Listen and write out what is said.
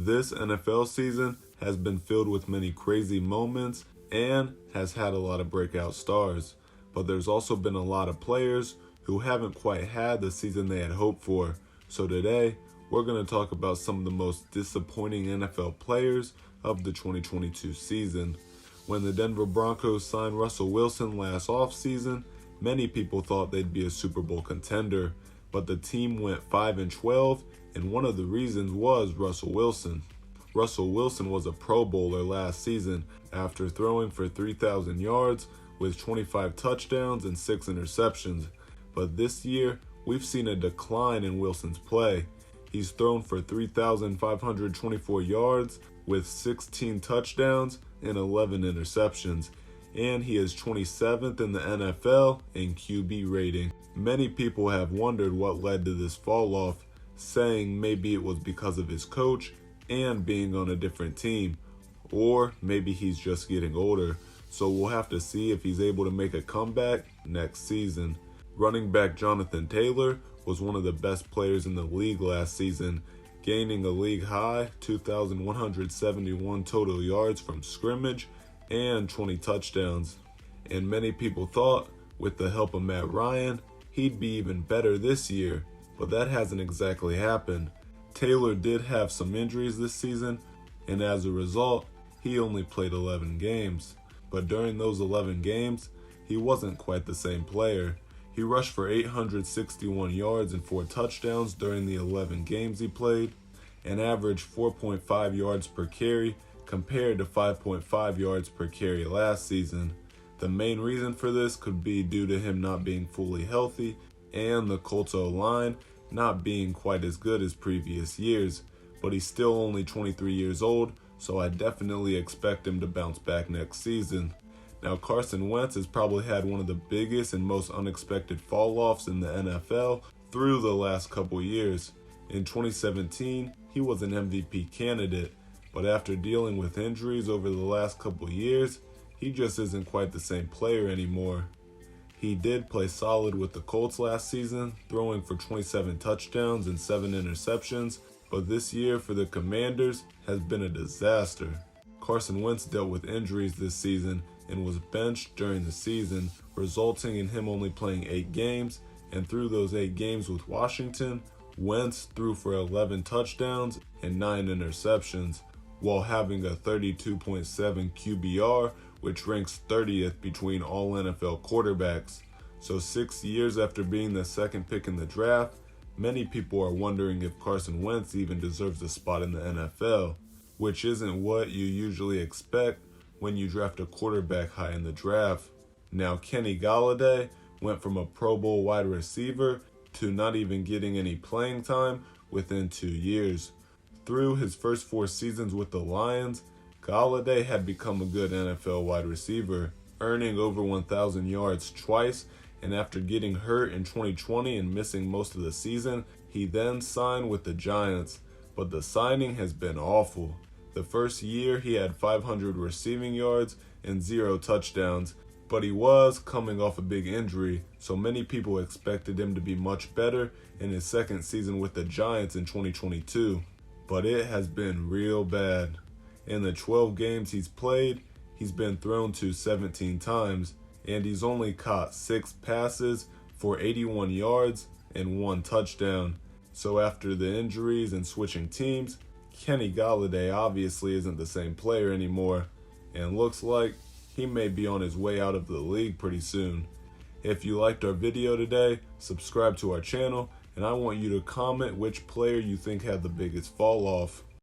This NFL season has been filled with many crazy moments and has had a lot of breakout stars, but there's also been a lot of players who haven't quite had the season they had hoped for. So today, we're going to talk about some of the most disappointing NFL players of the 2022 season. When the Denver Broncos signed Russell Wilson last offseason, many people thought they'd be a Super Bowl contender, but the team went 5-12, and one of the reasons was Russell Wilson. Russell Wilson was a Pro Bowler last season after throwing for 3,000 yards with 25 touchdowns and 6 interceptions. But this year, we've seen a decline in Wilson's play. He's thrown for 3,524 yards with 16 touchdowns and 11 interceptions, and he is 27th in the NFL in QB rating. Many people have wondered what led to this fall off, saying maybe it was because of his coach and being on a different team, or maybe he's just getting older. So we'll have to see if he's able to make a comeback next season. Running back Jonathan Taylor was one of the best players in the league last season, gaining a league high 2,171 total yards from scrimmage and 20 touchdowns. And many people thought, with the help of Matt Ryan, he'd be even better this year, but that hasn't exactly happened. Taylor did have some injuries this season, and as a result, he only played 11 games. But during those 11 games, he wasn't quite the same player. He rushed for 861 yards and 4 touchdowns during the 11 games he played, and averaged 4.5 yards per carry compared to 5.5 yards per carry last season. The main reason for this could be due to him not being fully healthy and the Colts O-line not being quite as good as previous years, but he's still only 23 years old, so I definitely expect him to bounce back next season. Now, Carson Wentz has probably had one of the biggest and most unexpected fall-offs in the NFL through the last couple years. In 2017, he was an MVP candidate, but after dealing with injuries over the last couple years, he just isn't quite the same player anymore. He did play solid with the Colts last season, throwing for 27 touchdowns and 7 interceptions, but this year for the Commanders has been a disaster. Carson Wentz dealt with injuries this season and was benched during the season, resulting in him only playing 8 games, and through those 8 games with Washington, Wentz threw for 11 touchdowns and 9 interceptions, while having a 32.7 QBR, which ranks 30th between all NFL quarterbacks. So 6 years after being the second pick in the draft, many people are wondering if Carson Wentz even deserves a spot in the NFL, which isn't what you usually expect when you draft a quarterback high in the draft. Now, Kenny Golladay went from a Pro Bowl wide receiver to not even getting any playing time within 2 years. Through his first 4 seasons with the Lions, Golladay had become a good NFL wide receiver, earning over 1,000 yards twice, and after getting hurt in 2020 and missing most of the season, he then signed with the Giants, but the signing has been awful. The first year he had 500 receiving yards and 0 touchdowns, but he was coming off a big injury, so many people expected him to be much better in his second season with the Giants in 2022. But it has been real bad. In the 12 games he's played, he's been thrown to 17 times, and he's only caught 6 passes for 81 yards and 1 touchdown. So after the injuries and switching teams, Kenny Golladay obviously isn't the same player anymore, and looks like he may be on his way out of the league pretty soon. If you liked our video today, subscribe to our channel, and I want you to comment which player you think had the biggest fall off.